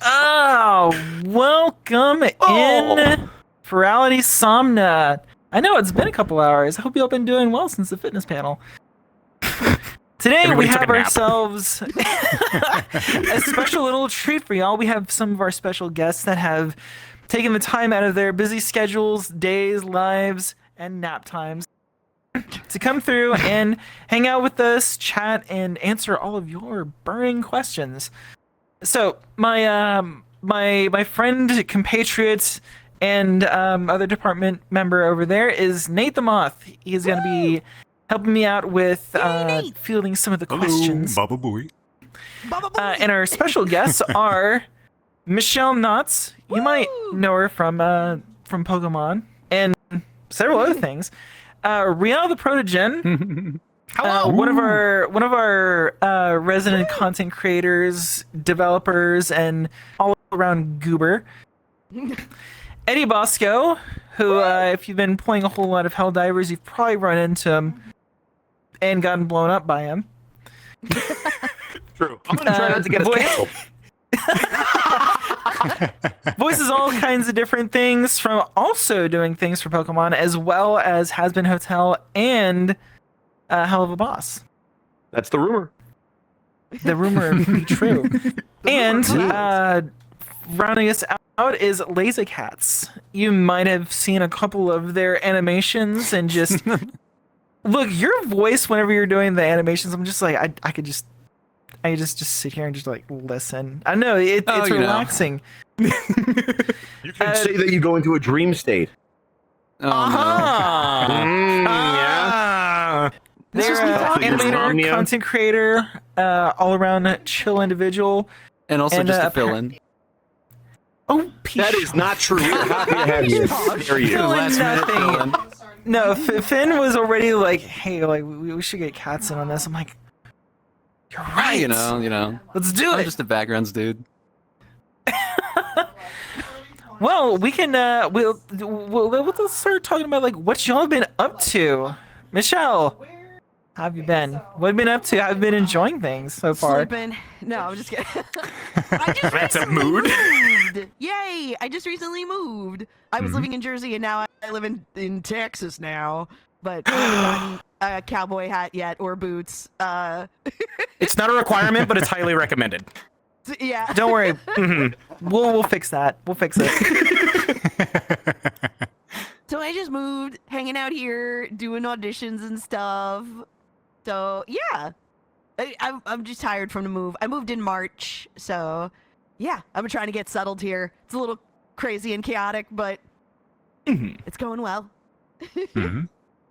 Oh, welcome in, Ferality Somna. I know it's been a couple hours. I hope you all been doing well since the fitness panel. Today Everybody we took have a nap. ourselves a special little treat for y'all. We have some of our special guests that have taken the time out of their busy schedules, days, lives, and nap times to come through and hang out with us, chat, and answer all of your burning questions. So my friend, compatriot, and other department member over there is Nate the Moth. He's going to be helping me out with fielding some of the questions. Baba Booey. And our special guests are Michelle Knotz. You might know her from Pokemon and several other things. Raealtheprotogen. One of our resident content creators, developers, and all around goober. Edward Bosco, who if you've been playing a whole lot of Helldivers, you've probably run into him and gotten blown up by him. True. I'm gonna try not to get us canceled. Voices all kinds of different things, from also doing things for Pokemon, as well as Hazbin Hotel and Hell of a Boss. That's the rumor. The rumor be true. And rounding us out is Layzuhcatz. You might have seen a couple of their animations and just look, your voice whenever you're doing the animations, I'm just like I could just sit here and just like listen. I know it's relaxing. You can say that you go into a dream state. Yeah. They're an animator, content creator, all around chill individual. And also And, just to fill in. Oh, That is not true. We're happy to have you. Dare you? Last minute fill in. No, Finn was already like, hey, like we should get Cats in on this. I'm like, you're right. You know. Let's do I'm it. just a backgrounds dude. Well, we can we'll start talking about like what y'all have been up to. Michelle, how have you been? What have you been up to? How have you been enjoying things so far? Sleeping. No, I'm just kidding. I just That's a recently mood. moved. Yay! I just recently moved. I was living in Jersey and now I live in Texas now. But I haven't gotten a cowboy hat yet or boots. It's not a requirement, but it's highly recommended. Yeah. Don't worry. We'll fix that. We'll fix it. So I just moved, hanging out here, doing auditions and stuff. So yeah, I'm just tired from the move. I moved in March, so yeah, I'm trying to get settled here. It's a little crazy and chaotic, but it's going well.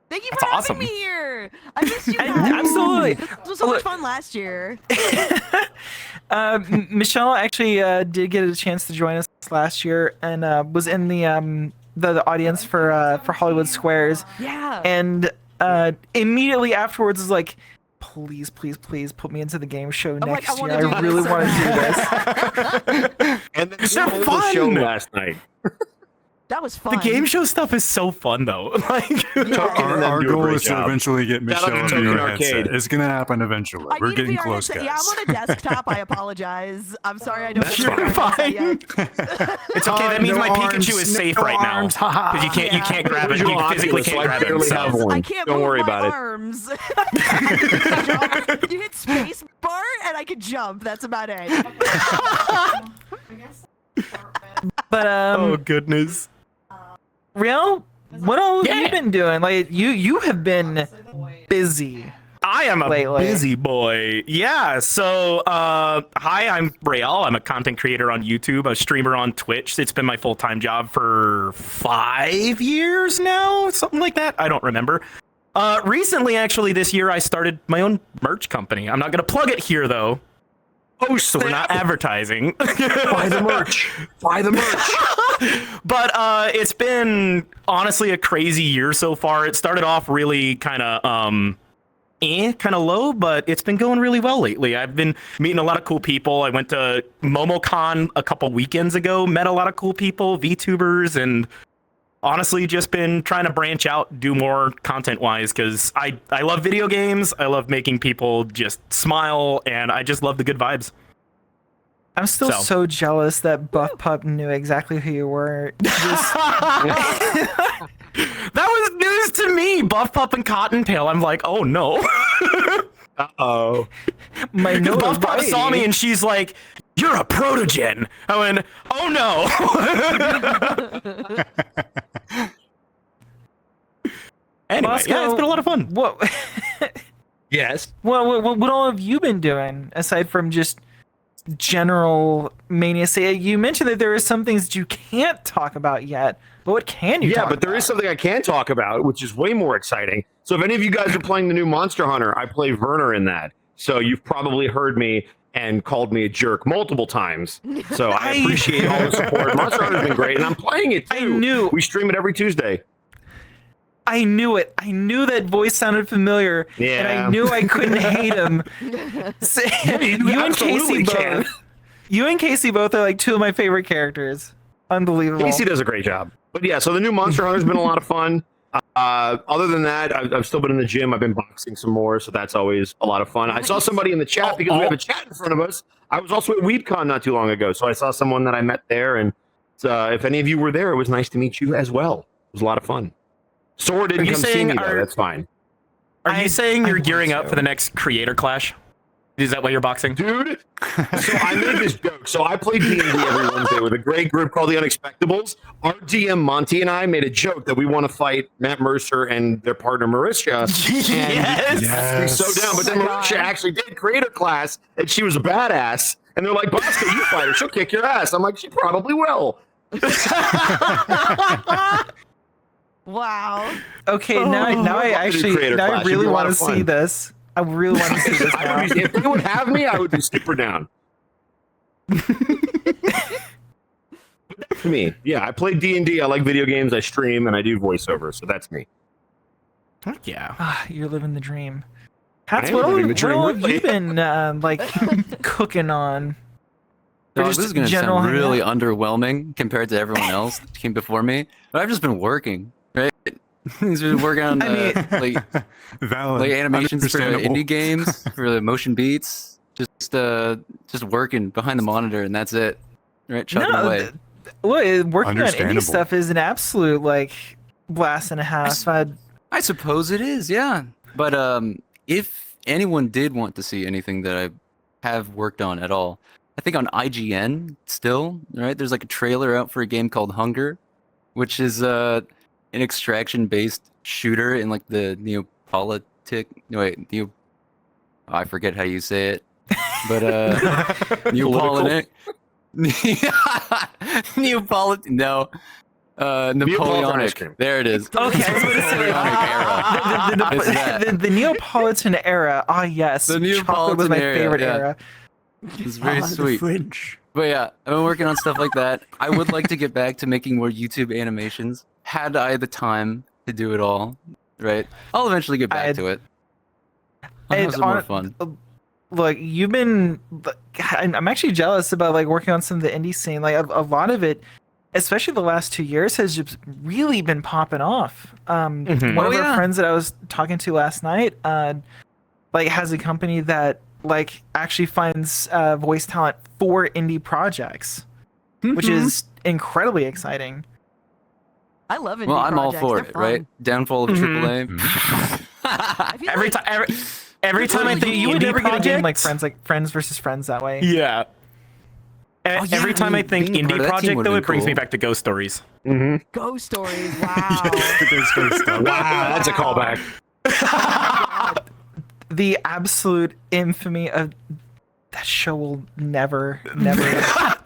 Thank you for That's having awesome. me here. I missed you guys. Absolutely. This was so much fun last year. Michelle actually did get a chance to join us last year and was in the audience for Hollywood Squares. Yeah. And immediately afterwards was like, please put me into the game show like, next I year. wanna I do really this. want to do this. And then It's you not did the fun. show last night. That was fun. The game show stuff is so fun, though. Like, Token and Our them do a goal great is to job. eventually get Shout out Michelle to a VR Token headset. Arcade. It's gonna happen eventually. I We're need a getting VR close, headset. guys. Yeah, I'm on a desktop. I apologize. I'm sorry I don't That's have a VR headset yet. it's okay. That means No my arms, Pikachu is safe no right now arms, haha. because you can't grab it. Original You physically Oculus, so can't I grab it. barely have So. one. I can't Don't move worry my about it. arms. You hit space bar and I could jump. That's about it. But Oh goodness. Real, what all have you Yeah. been doing? Like you have been busy. I am a Lately. busy boy. Yeah. So, hi, I'm Rael. I'm a content creator on YouTube, a streamer on Twitch. It's been my full-time job for 5 years now, something like that. I don't remember. Recently, actually, this year, I started my own merch company. I'm not going to plug it here, though. Oh, so we're not advertising. Buy the merch. Buy the merch. But it's been honestly a crazy year so far. It started off really kind of low, but it's been going really well lately. I've been meeting a lot of cool people. I went to MomoCon a couple weekends ago, met a lot of cool people, VTubers, and honestly just been trying to branch out, do more content-wise, because I love video games. I love making people just smile, and I just love the good vibes. I'm still so jealous that Buff Pup knew exactly who you were. That was news to me. Buff Pup and Cottontail. I'm like, oh no. Uh-oh. My Buff Pup notoriety. saw me and she's like, "You're a protogen." I went, "Oh no." Anyway, Bosco, yeah, it's been a lot of fun. What? Yes. What all have you been doing aside from just general mania? Say, you mentioned that there are some things that you can't talk about yet, but what can you? Yeah, talk but there about? is something I can talk about, which is way more exciting. So if any of you guys are playing the new Monster Hunter, I play Werner in that. So you've probably heard me and called me a jerk multiple times. So I appreciate all the support. Monster Hunter's been great, and I'm playing it too. I knew. We stream it every Tuesday. I knew it. I knew that voice sounded familiar, and I Yeah. knew I couldn't hate him. So, you and absolutely Casey can. both. You and Casey both are like two of my favorite characters. Unbelievable. Casey does a great job. But yeah, so the new Monster Hunter's been a lot of fun. Other than that, I've still been in the gym. I've been boxing some more, so that's always a lot of fun. I saw somebody in the chat because we have a chat in front of us. I was also at WeebCon not too long ago, so I saw someone that I met there. And if any of you were there, it was nice to meet you as well. It was a lot of fun. Sora didn't Are you come see saying me, though. our- That's fine. Are you saying you're I gearing want up to. for the next creator clash? Is that why you're boxing? Dude, so I made this joke. So I play D&D every Wednesday with a great group called the Unexpectables. Our DM, Monty, and I made a joke that we want to fight Matt Mercer and their partner, Marisha. And Yes. so down. But then Marisha actually did creator class, and she was a badass. And they're like, Bosco, you fight her. She'll kick your ass. I'm like, she probably will. Wow. Okay, now I I want to do actually creator I clash. It'd really be a lot want to of fun. see this. I really want to see this I now. would be, if they would have me, I would be super down. For me, yeah, I play D&D. I like video games. I stream and I do voiceover. So that's me. Heck yeah. Ah, you're living the dream. Hats, am what all, living the what dream, all have really. you been like cooking on? Or Dog, just this is going to general sound really hangout? underwhelming compared to everyone else that came before me, but I've just been working, right? Just been working on I mean- like Valid. animations for Understandable. indie games, for the motion beats, just working behind the monitor, and that's it, right? Chugging away. Look, working on indie Understandable. stuff is an absolute like blast and a half. I suppose it is, yeah. But if anyone did want to see anything that I have worked on at all, I think on IGN still, right? There's like a trailer out for a game called Hunger, which is an extraction-based shooter in like the I forget how you say it, but Neapolitan. Neapolitan. No. Neapolitan ice Napoleonic. cream. There it is. Okay, I was gonna say, Napoleonic era. It's that. the Neapolitan era. Ah, yes. The Chocolate was Neapolitan my era, favorite yeah. era. It's very The sweet. French. But yeah, I've been working on stuff like that. I would like to get back to making more YouTube animations. Had I the time to do it all, right? I'll eventually get back to it. I'll have some more fun. Look, you've been. I'm actually jealous about like working on some of the indie scene. Like a lot of it, especially the last 2 years, has just really been popping off. One of our friends that I was talking to last night, like has a company that like actually finds voice talent for indie projects, which is incredibly exciting. I love it. Well, I'm all for it, right? Downfall of AAA. I feel Every like time, every time I think You would indie never get a game like project- Friends versus Friends that way. Yeah. yeah, Every time I think being a part indie of that team project, would've though, been it brings me cool. back to Ghost Stories. Ghost Stories. Wow. Wow, that's a callback. The absolute infamy of that show will never.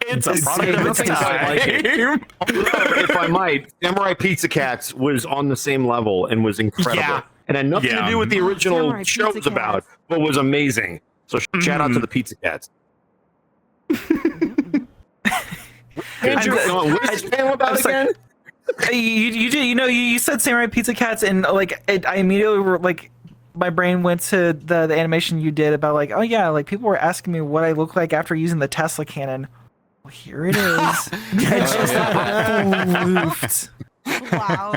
It's a It's product of its nothing like it. time. If I might, Samurai Pizza Cats was on the same level and was incredible. Yeah. And had nothing Yeah. to do with the original Samurai show Pizza was about, Cats. but was amazing. So shout out to the Pizza Cats. Andrew, what is this panel about again? You said Samurai Pizza Cats, and like I immediately like my brain went to the animation you did about like, oh yeah, like people were asking me what I look like after using the Tesla cannon. Well, here it is. It's just floofed. Wow.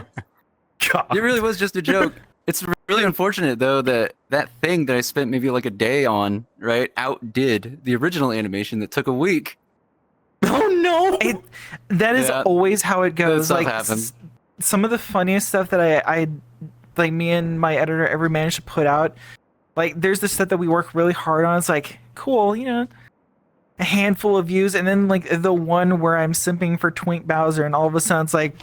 It really was just a joke. It's really unfortunate though that thing that I spent maybe like a day on, right, outdid the original animation that took a week Oh no! That is Yeah. always how it goes. stuff Like happens. some of the funniest stuff that I like me and my editor ever managed to put out. Like there's this stuff that we work really hard on. It's like cool, you know, a handful of views, and then like the one where I'm simping for Twink Bowser, and all of a sudden it's like,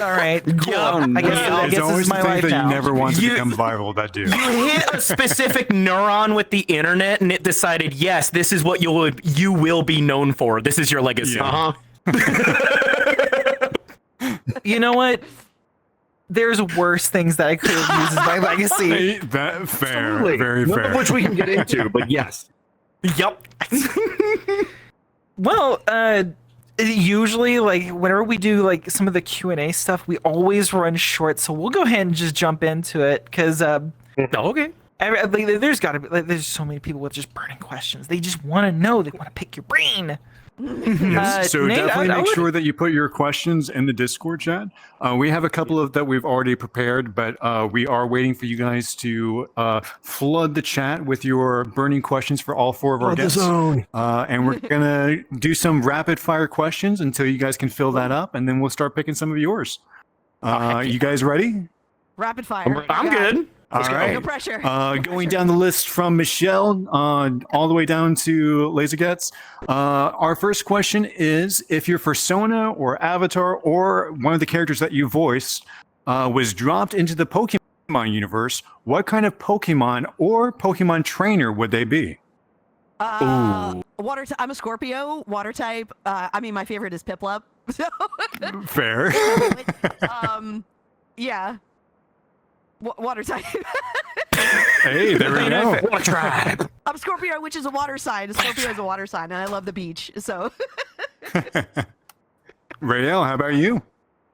all right, cool. I guess, I It's guess this always is the my thing life that now. you never want to You- become viral. That dude. You hit a specific neuron with the internet, and it decided, yes, this is what you will be known for. This is your legacy. Yeah. You know what? There's worse things that I could have used as my legacy. Hey, that fair, Absolutely. very None fair. of which we can get into, but yes. Yep. Well, usually like whenever we do like some of the Q&A stuff, we always run short, so we'll go ahead and just jump into it because Okay. there's got to be like, there's so many people with just burning questions. They just want to know. They want to pick your brain. Yes. So Nate, definitely I make would- sure that you put your questions in the Discord chat. We have a couple of that we've already prepared, but we are waiting for you guys to flood the chat with your burning questions for all four of our guests. And we're gonna do some rapid fire questions until you guys can fill that up, and then we'll start picking some of yours. You guys ready? Rapid fire. I'm good. All right. No pressure. Going down the list from Michelle all the way down to Layzuhcatz. Our first question is, if your persona or avatar or one of the characters that you voiced was dropped into the Pokemon universe, what kind of Pokemon or Pokemon trainer would they be? Water. I'm a Scorpio. Water type. I mean, my favorite is Piplup. So, Fair. yeah. Water type. Hey, there we go. What tribe? I'm Scorpio, which is a water sign. Scorpio is a water sign, and I love the beach. So, Rael, how about you?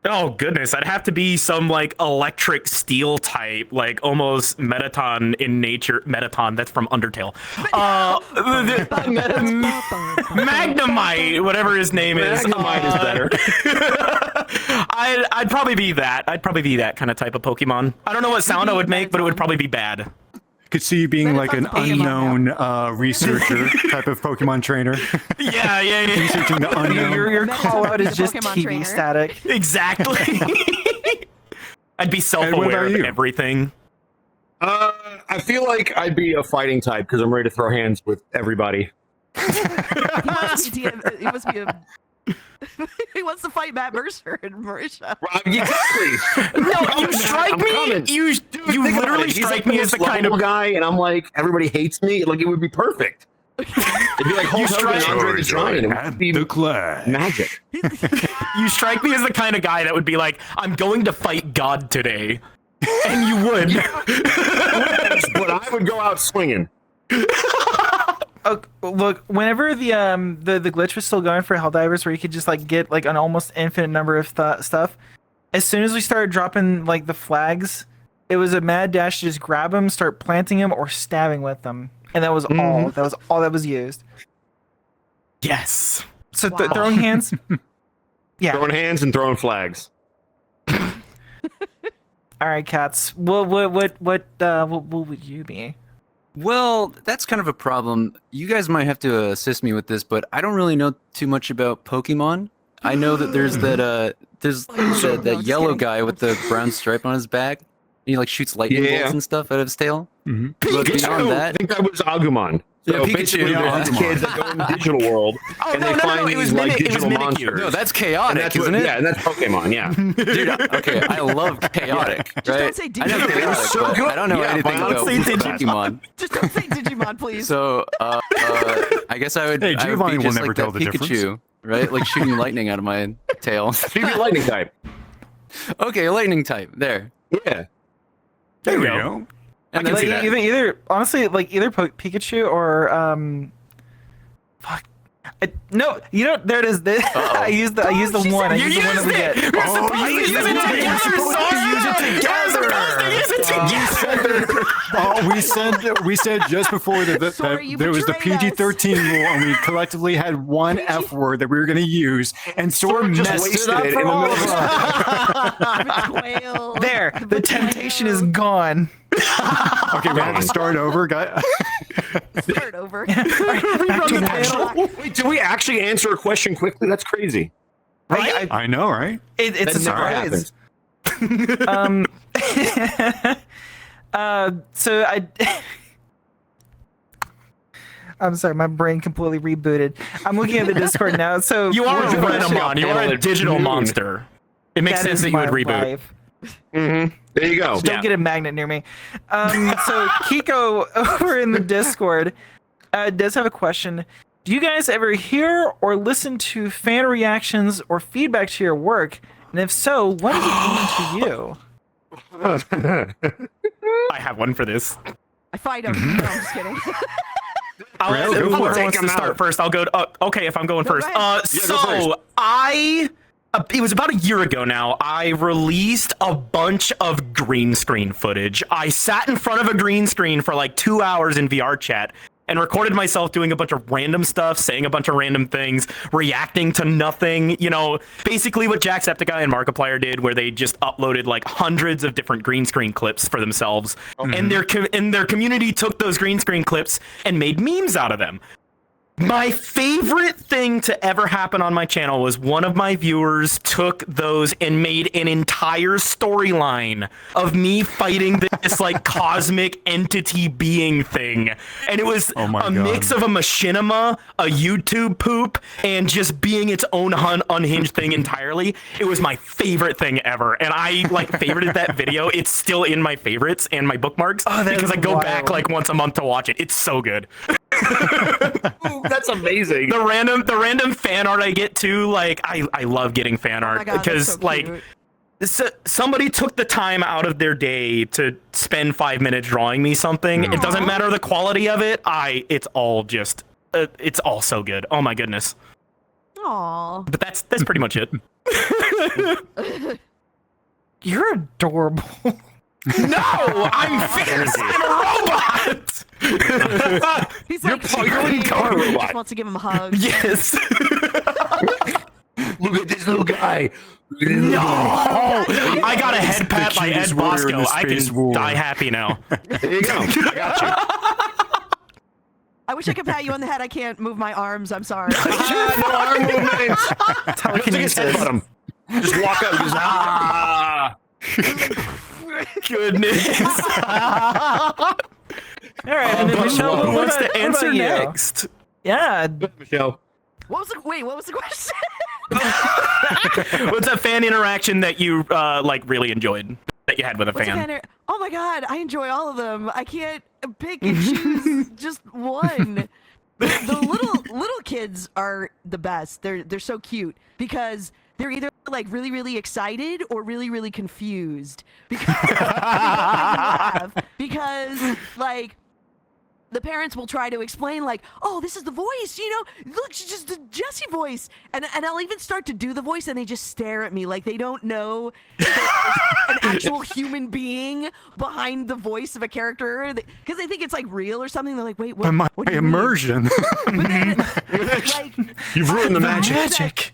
Oh goodness, I'd have to be some like electric steel type, like almost Metaton in nature. Metaton, that's from Undertale. Magnemite, whatever his name is. Magnemite is better. I'd probably be that. I'd probably be that kind of type of Pokemon. I don't know what sound I would make, but it would probably be bad. Could see you being like an unknown researcher type of Pokemon trainer. Yeah. Researching the unknown. Your call out is just Pokemon TV trainer. static. Exactly. I'd be self-aware about of you? everything. I feel like I'd be a fighting type because I'm ready to throw hands with everybody. he must be a. He wants to fight Matt Mercer in Marisha. Exactly. No, you strike I'm me. coming. You Think about literally it. He's strike like me as the kind of lovable guy, and I'm like, everybody hates me. Like, it would be perfect. It'd be like Hulk Hogan and Andre the Giant. It would be the class. magic. you strike me as the kind of guy that would be like, I'm going to fight God today, and you would. But I would go out swinging. Look, whenever the glitch was still going for Helldivers, where you could just like get like an almost infinite number of stuff, as soon as we started dropping like the flags, it was a mad dash to just grab them, start planting them, or stabbing with them, and that was all. That was all that was used. Yes. So Wow. throwing hands, yeah. Throwing hands and throwing flags. All right, cats. What would you be? Well, that's kind of a problem. You guys might have to assist me with this, but I don't really know too much about Pokemon. I know that there's that No, that just yellow kidding. guy with the brown stripe on his back. He like shoots lightning Yeah. bolts and stuff out of his tail. Mhm. But beyond I that, think that was Agumon. So Yeah, Pikachu, basically, yeah, there's Agumon. kids that go in the digital world Oh, and no, they no, find no, it these was like Mimic- it was digital Mimikyu. monsters. no, that's And chaotic, that's isn't what, it? Yeah, and that's Pokemon. Yeah. Dude, okay, I love chaotic. Just right? don't say I know Digimon. chaotic, So but good. I don't know Yeah, anything but I about don't say Digimon. Pokemon. Just don't say Digimon, please. So I guess I would. Hey, I would Giovanni be will just never like tell that the Pikachu, difference. right? Like shooting lightning out of my tail. So you'd be lightning type. Okay, a lightning type. There. Yeah. There we go. go. And can that's see it. that. Either honestly, like either Pikachu or fuck. No, you know there it is. I used the she one. I said used the one that we get. We're supposed to use it together. We said just before that Sora, you there was the betrayed us. PG-13 rule, and we collectively had one F word that we were going to use, and Sora just messed it wasted up it for in the all middle of of us. Betrayal. There, the temptation is gone. Okay, we have to start over, guys. Start over. Back to the panel. Wait, did we actually answer a question quickly? That's crazy. Right? I know, right? It's a That never surprise. So I'm sorry, my brain completely rebooted. I'm looking at the Discord now. So You are a We're just Renamon. You are a at digital noon. monster. It makes sense is that you would my reboot. life. Mm-hmm. There you go. Don't Yeah. get a magnet near me. So Kiko over in the Discord does have a question. Do you guys ever hear or listen to fan reactions or feedback to your work? And if so, what does it mean to you? I have one for this. I fight him. No, I'm just kidding. I'll Rael, let go for whoever it. wants to start first. I'll go. Okay, if I'm going No, first. go ahead. Yeah, go first. It was about a year ago now. I released a bunch of green screen footage. I sat in front of a green screen for like 2 hours in VR chat and recorded myself doing a bunch of random stuff, saying a bunch of random things, reacting to nothing. You know, basically what Jacksepticeye and Markiplier did, where they just uploaded like hundreds of different green screen clips for themselves, and their community took those green screen clips and made memes out of them. My favorite thing to ever happen on my channel was one of my viewers took those and made an entire storyline of me fighting this like cosmic entity being thing. And it was Oh my a God. mix of a machinima, a YouTube poop, and just being its own unhinged thing entirely. It was my favorite thing ever. And I like favorited that video. It's still in my favorites and my bookmarks because is I go back wild. like once a month to watch it. It's so good. That's amazing. The random fan art I get too, like I love getting fan Oh art my God, that's because so like cute. somebody took the time out of their day to spend 5 minutes drawing me something. It doesn't Aw. matter the quality of it. It's all just it's all so good. Oh my goodness. Aw. But that's pretty much it. You're adorable. No, I'm fierce. I'm a robot. He's You're like, probably "Hey," a he robot. just wants to give him a hug. Yes. Look at this little guy. Look at this little No, guy. I got a head pat by cutest Ed warrior in Bosco. the I space can war. die happy now. There you go. I got you. I wish I could pat you on the head. I can't move my arms. I'm sorry. No arm movements. Telekinesis. Just headbutt him. Just walk up. Just Goodness. All right, and then Michelle, Who what wants about- to what answer about you? next? Yeah, Michelle. What was the question? What's a fan interaction that you like really enjoyed that you had with a What's a fan? fan oh my God, I enjoy all of them. I can't pick and choose just one. The little kids are the best. They're so cute because they're either like really really excited or really really confused because they don't laugh because like the parents will try to explain like, oh, this is the voice, you know, look, it's just the Jessie voice, and I'll even start to do the voice and they just stare at me like they don't know that there's an actual human being behind the voice of a character because they think it's like real or something. They're like, wait, what? My What do you mean?" immersion. But then, like, You've ruined the magic. Magic.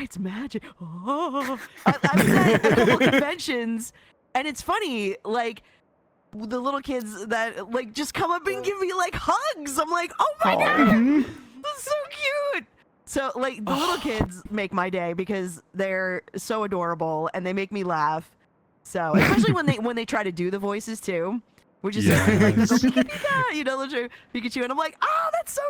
it's magic. Oh. I was at a couple conventions, and it's funny, like the little kids that like just come up and give me like hugs. I'm like, oh my God, that's so cute. So like the little kids make my day because they're so adorable and they make me laugh. So especially when they try to do the voices too. Which is Yeah. so cute, like they go, Pika, Pika, you know, little Pikachu, and I'm like, oh, that's so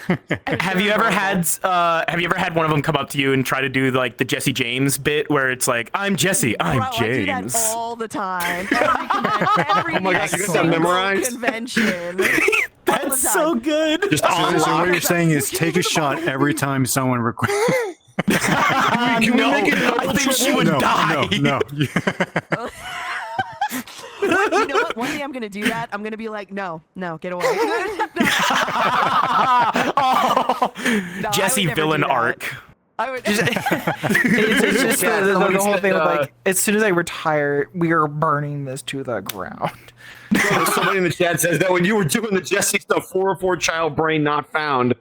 good. And Have they're you ever adorable. had one of them come up to you and try to do like the Jesse James bit where it's like, I'm Jesse, I'm Bro, I do that James. all the time. Every Oh my gosh, you got that single memorized? Convention. That's so good. Just So what you're unlock. saying is take a shot every time someone requests. Can we no, make it I think she would no, die. no. You know what? One day I'm gonna do that. I'm gonna be like, no, get away. Oh, No, I Jesse would never villain do that. arc. I would. it's just Yeah, the somebody whole said, thing of like, as soon as I retire, we are burning this to the ground. Somebody in the chat says that when you were doing the Jesse stuff, 404 child brain not found.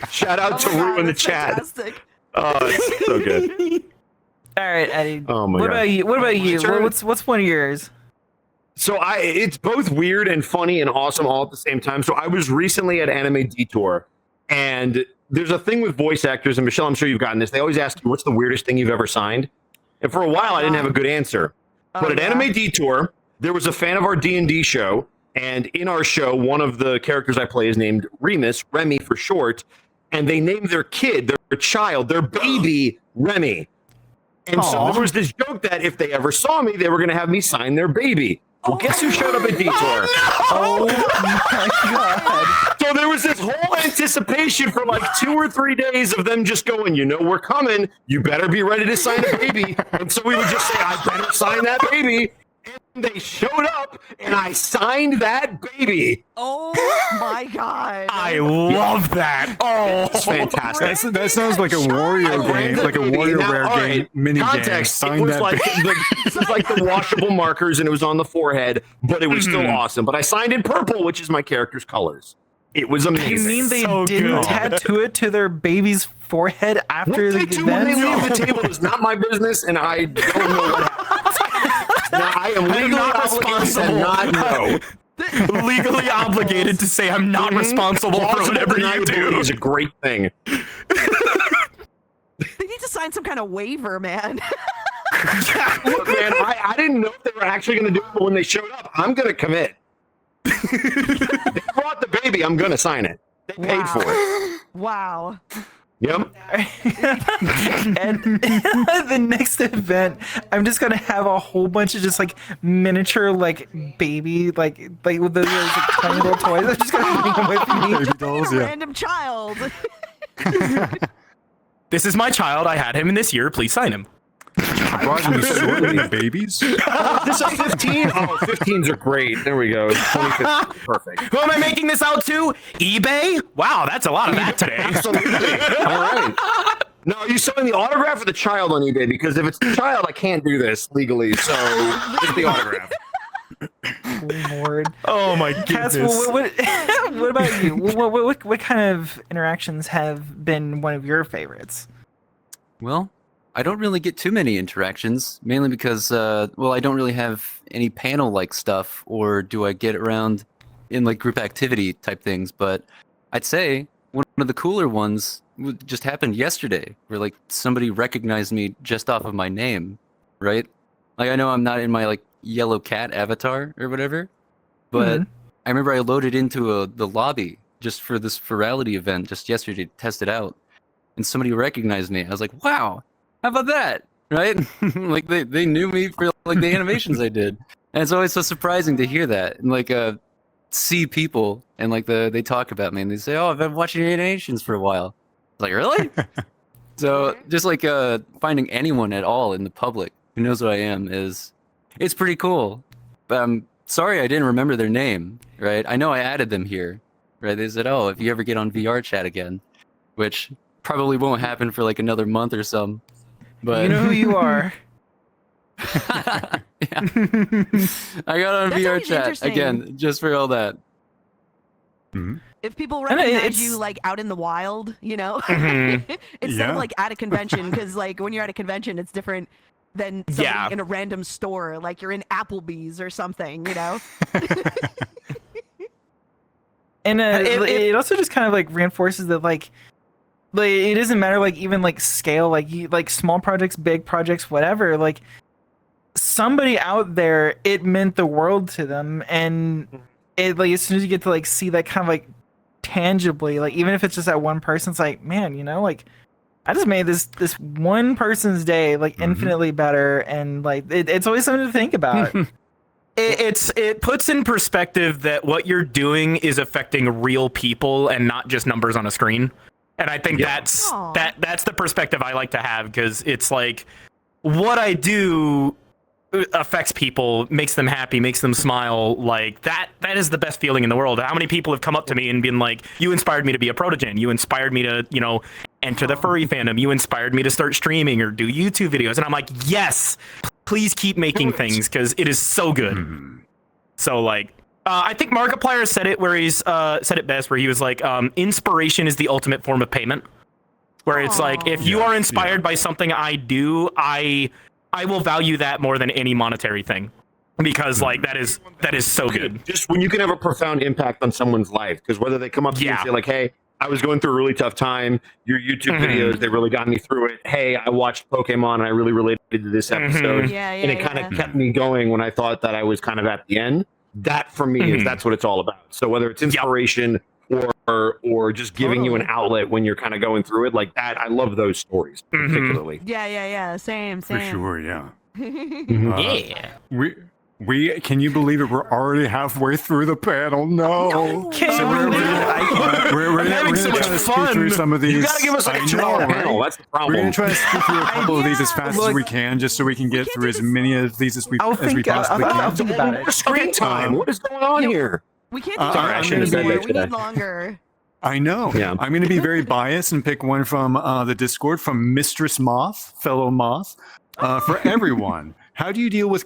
Shout out to Oh my God, Rue in the that's chat. fantastic. Oh, it's so good. All right, Eddie. Oh my what God. about you? What about you? turn? What's one of yours? So it's both weird and funny and awesome all at the same time. So I was recently at Anime Detour, and there's a thing with voice actors, and Michelle, I'm sure you've gotten this. They always ask you, what's the weirdest thing you've ever signed? And for a while, I didn't have a good answer. But at Anime Detour, there was a fan of our D&D show, and in our show, one of the characters I play is named Remus, Remy for short, and they named their kid, their child, their baby, Remy. And so there was this joke that if they ever saw me, they were going to have me sign their baby. Well, guess who showed up at Detour? Oh my God. So there was this whole anticipation for like 2 or 3 days of them just going, you know, we're coming. You better be ready to sign a baby. And so we would just say, I better sign that baby. And they showed up, and I signed that baby. Oh my God. I love that. Oh, It's fantastic. That sounds like a Wario game, like a WarioWare game, mini game. Context, it Sign was that like this was like the washable markers, and it was on the forehead, but it was still awesome. But I signed in purple, which is my character's colors. It was You amazing. mean they So didn't good. tattoo it to their baby's forehead after What the they do when they event? leave the table is not my business, and I don't know what happened. Now, I am legally not obligated to responsible. not know. legally obligated to say I'm not responsible for whatever you do. Is a great thing. They need to sign some kind of waiver, man. Look, man, I didn't know if they were actually going to do it, but when they showed up, I'm going to commit. They brought the baby, I'm going to sign it. They paid for it. Wow. Yep. And the next event, I'm just gonna have a whole bunch of just like miniature like baby like with those like, tiny little toys. I'm just gonna bring them with me. baby dolls, A yeah. random child. This is my child. I had him in this year. Please sign him. Brought in assortment babies. This is 15? Oh, 15s are great. There we go. 2015. Perfect. Who am I making this out to? eBay? Wow, that's a lot of that today. Absolutely. All right. Now, are you selling the autograph or the child on eBay? Because if it's the child, I can't do this legally. So it's the autograph. Lord. Oh my Cass, goodness. what about you? What kind of interactions have been one of your favorites? Well, I don't really get too many interactions, mainly because, I don't really have any panel-like stuff, or do I get around in like group activity type things. But I'd say one of the cooler ones just happened yesterday, where like somebody recognized me just off of my name, right? Like I know I'm not in my like yellow cat avatar or whatever, but I remember I loaded into the lobby just for this virality event just yesterday to test it out, and somebody recognized me. I was like, wow. How about that? Right? Like they knew me for like the animations I did. And it's always so surprising to hear that and like see people and like they talk about me and they say, "Oh, I've been watching your animations for a while." Like, really? So just like finding anyone at all in the public who knows who I am it's pretty cool. But I'm sorry I didn't remember their name, right? I know I added them here. Right? They said, "Oh, if you ever get on VR chat again," which probably won't happen for like another month or some. But You know who you are. yeah. I got on That's VR always chat interesting. again, just for all that. If people I know, recognize it's- you like out in the wild, you know, Mhm. instead Yeah. of like at a convention, because like when you're at a convention, it's different than somebody Yeah. in a random store, like you're in Applebee's or something, you know. And it also just kind of like reinforces that like it doesn't matter like even like scale like small projects, big projects, whatever, like somebody out there, it meant the world to them. And it like as soon as you get to like see that kind of like tangibly, like even if it's just that one person, it's like, man, you know, like I just made this one person's day like infinitely better. And like it's always something to think about. It puts in perspective that what you're doing is affecting real people and not just numbers on a screen. And I think that's Aw. that's the perspective I like to have, because it's like what I do affects people, makes them happy, makes them smile. Like that is the best feeling in the world. How many people have come up to me and been like, "You inspired me to be a protogen. You inspired me to, you know, enter the furry fandom. You inspired me to start streaming or do YouTube videos." And I'm like, yes, please keep making things, because it is so good. So like, I think Markiplier said it where he's said it best, where he was like, inspiration is the ultimate form of payment. where it's like, if you are inspired by something I do, I will value that more than any monetary thing, because like that is so good. Just when you can have a profound impact on someone's life, because whether they come up to you and say like, hey, I was going through a really tough time, your YouTube videos, they really got me through it. Hey, I watched Pokemon and I really related to this episode. And it kind of kept me going when I thought that I was kind of at the end. That for me is that's what it's all about. So whether it's inspiration or just giving you an outlet when you're kind of going through it like that, I love those stories particularly. Yeah. Same. For sure, yeah. Yeah. We can you believe it? We're already halfway through the panel. No. We're having so much try to fun. speed through some of these. You gotta give us like a 2-hour panel. That's the problem. We're gonna try to speed through a couple of these as fast as we can, just so we can get through as many of these as we possibly I'll can. think about it. Screen time. What is going on here? We can't do Sorry, I that shouldn't have anymore. said We that need longer. I know. Yeah. I'm going to be very biased and pick one from the Discord from Mistress Moth, fellow Moth, for everyone. How do you deal with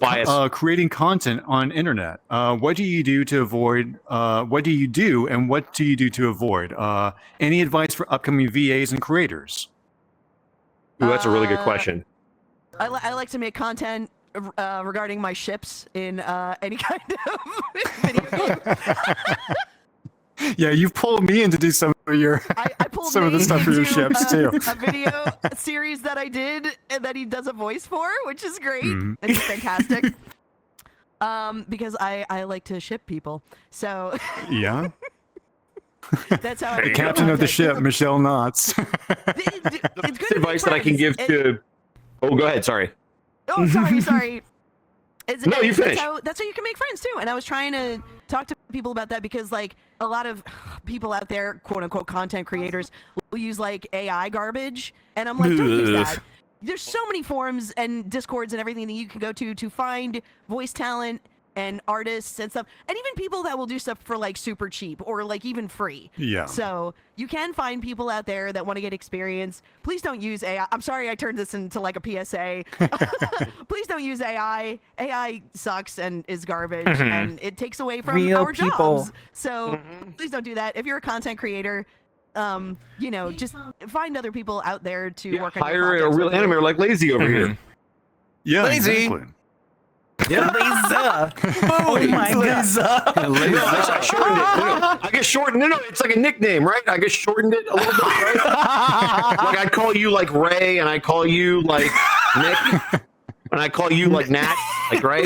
creating content on internet? What do you do to avoid? What do you do, and what do you do to avoid? Any advice for upcoming VAs and creators? Ooh, that's a really good question. I like to make content regarding my ships in any kind of video game. Yeah, you've pulled me in to do some of your I pulled some of the Nate stuff for your into, ships too. A video series that I did and that he does a voice for, which is great. It's fantastic. Because I like to ship people, so Yeah. that's how I The do captain of the content. ship, Michelle Knotz. It's good to Advice make that I can friends. give to. Oh, go ahead. Sorry. Oh, sorry. No, you finish. That's how you can make friends too. And I was trying to talk to people about that because like a lot of people out there, quote unquote content creators, will use like AI garbage. And I'm like, don't use that. There's so many forums and discords and everything that you can go to find voice talent and artists and stuff, and even people that will do stuff for like super cheap or like even free. Yeah. So you can find people out there that want to get experience. Please don't use AI. I'm sorry I turned this into like a PSA. Please don't use AI. AI sucks and is garbage, and it takes away from Real our people. jobs. So please don't do that. If you're a content creator, just find other people out there to work on your Hire a projects real with you. animator like Lazy over here. Yeah, Lazy. exactly. Layza. Oh my god. No, I shortened it. No, I guess shortened. No, it's like a nickname, right? I guess shortened it a little bit, right? Like I call you like Ray, and I call you like Nick, and I call you like Nat, like right?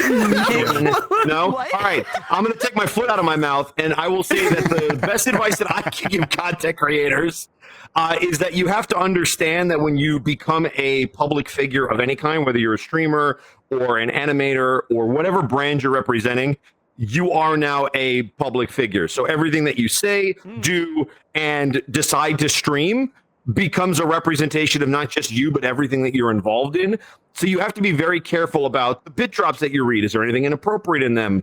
No. What? All right. I'm gonna take my foot out of my mouth, and I will say that the best advice that I can give content creators is that you have to understand that when you become a public figure of any kind, whether you're a streamer or an animator or whatever brand you're representing, you are now a public figure. So everything that you say, do, and decide to stream becomes a representation of not just you, but everything that you're involved in. So you have to be very careful about the bit drops that you read. Is there anything inappropriate in them?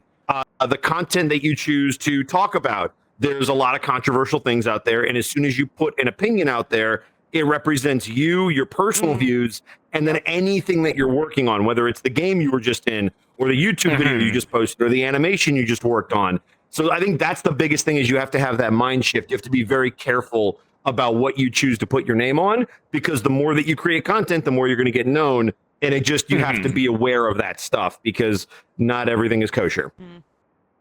The content that you choose to talk about. There's a lot of controversial things out there. And as soon as you put an opinion out there, it represents you, your personal views, and then anything that you're working on, whether it's the game you were just in or the YouTube video you just posted or the animation you just worked on. So I think that's the biggest thing is you have to have that mind shift. You have to be very careful about what you choose to put your name on, because the more that you create content, the more you're going to get known. And it just, you have to be aware of that stuff because not everything is kosher.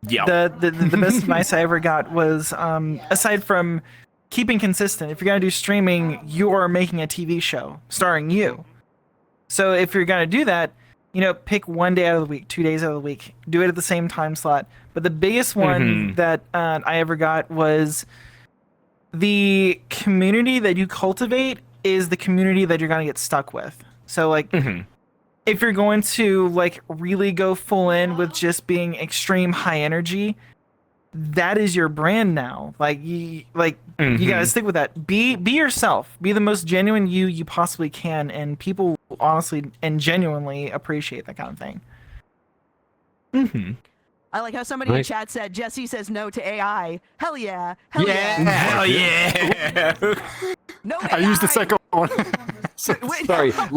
Yeah. The best advice I ever got was aside from keeping consistent, if you're gonna do streaming, you are making a TV show starring you. So if you're gonna do that, pick 1 day out of the week, 2 days out of the week, do it at the same time slot. But the biggest one that I ever got was the community that you cultivate is the community that you're gonna get stuck with. So like if you're going to like really go full in with just being extreme high energy, that is your brand now. Like you gotta stick with that. Be yourself. Be the most genuine you possibly can, and people honestly and genuinely appreciate that kind of thing. I like how somebody in chat said Jesse says no to AI. Hell yeah. Hell yeah. Hell yeah. No AI. I used the second one. Wait, Sorry, I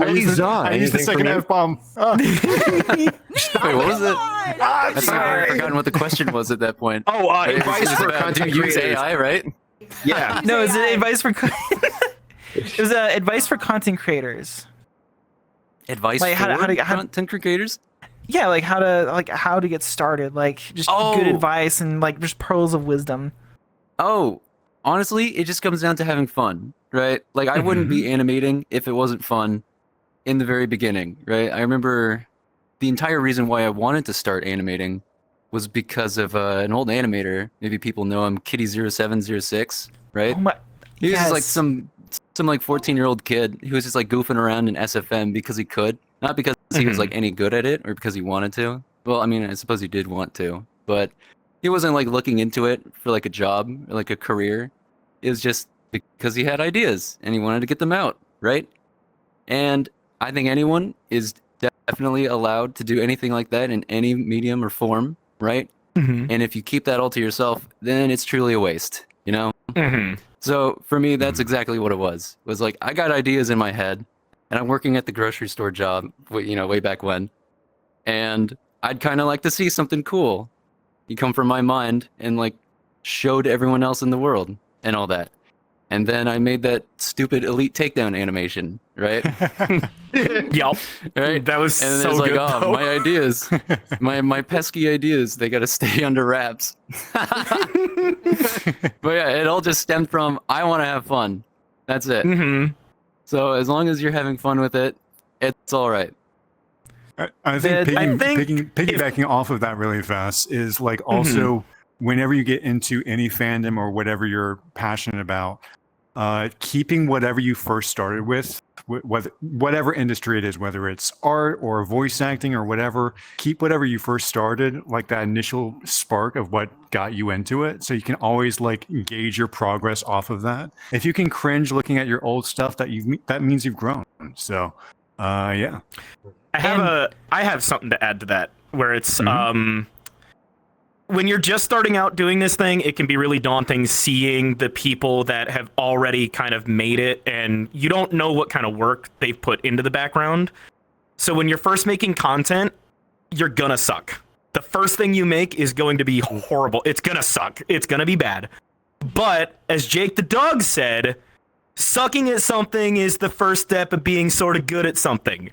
used the second F-bomb. Wait, what was it? God. I've forgotten what the question was at that point. Oh, Right? advice It's for about, content do you use creators. AI, right? Yeah. No, it's AI. advice for It was advice for content creators. Advice Like, for how to- content creators? Yeah, like how to get started, like just good advice and like just pearls of wisdom. Oh, honestly, it just comes down to having fun, right? Like I wouldn't be animating if it wasn't fun in the very beginning, right? I remember the entire reason why I wanted to start animating was because of an old animator. Maybe people know him, Kitty0706, right? Oh my, He was just like yes. some like 14-year-old kid who was just like goofing around in SFM because he could, not because he was like any good at it or because he wanted to. Well, I mean, I suppose he did want to, but he wasn't like looking into it for like a job or like a career. It was just because he had ideas and he wanted to get them out, right? And I think anyone is definitely allowed to do anything like that in any medium or form, right? And if you keep that all to yourself, then it's truly a waste, you know? So for me, that's exactly what it was. It was like, I got ideas in my head and I'm working at the grocery store job, you know, way back when. And I'd kind of like to see something cool. You come from my mind and like showed everyone else in the world and all that. And then I made that stupid elite takedown animation, right? Yup. Right? That was And then so it's like, good. oh, though. my ideas, my pesky ideas, they got to stay under wraps. But yeah, it all just stemmed from I want to have fun. That's it. So as long as you're having fun with it, it's all right. I think, I think piggybacking off of that really fast is like also whenever you get into any fandom or whatever you're passionate about, keeping whatever you first started with, whatever industry it is, whether it's art or voice acting or whatever, keep whatever you first started, like that initial spark of what got you into it. So you can always like gauge your progress off of that. If you can cringe looking at your old stuff, that means you've grown. So, yeah. I have something to add to that where it's when you're just starting out doing this thing, it can be really daunting seeing the people that have already kind of made it and you don't know what kind of work they've put into the background. So when you're first making content, you're gonna suck. The first thing you make is going to be horrible. It's gonna suck. It's gonna be bad. But as Jake the dog said, sucking at something is the first step of being sort of good at something.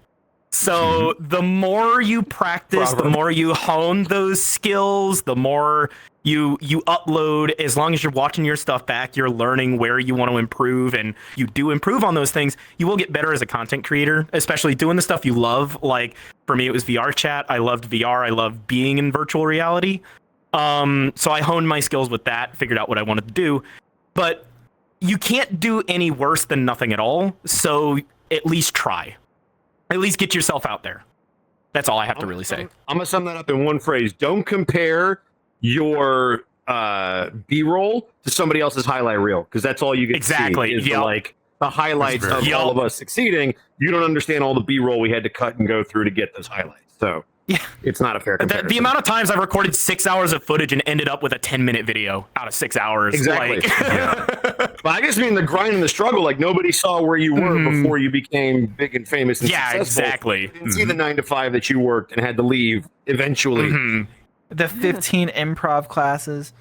So the more you practice, the more you hone those skills, the more you upload. As long as you're watching your stuff back, you're learning where you want to improve, and you do improve on those things. You will get better as a content creator, especially doing the stuff you love. Like for me, it was VR chat. I loved VR. I loved being in virtual reality. So I honed my skills with that, figured out what I wanted to do. But you can't do any worse than nothing at all. So at least try. At least get yourself out there. That's all I have to really say. I'm gonna sum that up in one phrase. Don't compare your B-roll to somebody else's highlight reel, because that's all you get Exactly. to see is the, like the highlights of Yep. all of us succeeding. You don't understand all the B-roll we had to cut and go through to get those highlights. So Yeah. it's not a fair comparison. The amount of times I've recorded 6 hours of footage and ended up with a 10-minute video out of 6 hours. Exactly. Like, But I just mean the grind and the struggle. Like nobody saw where you were before you became big and famous and yeah, successful. exactly. You didn't see the 9 to 5 that you worked and had to leave eventually. The 15 improv classes.